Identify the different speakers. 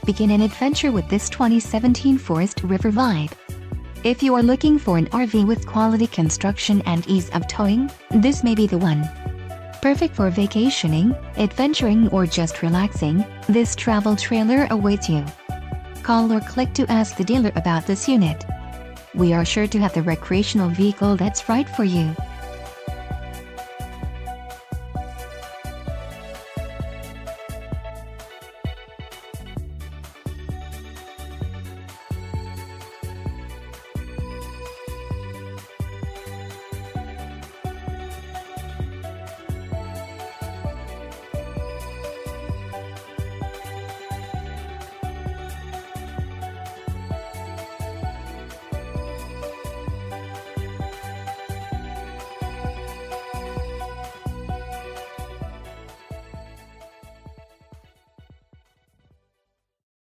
Speaker 1: Begin an adventure with this 2017 Forest River Vibe. If you are looking for an RV with quality construction and ease of towing, this may be the one. Perfect for vacationing, adventuring or just relaxing, this travel trailer awaits you. Call or click to ask the dealer about this unit. We are sure to have the recreational vehicle that's right for you.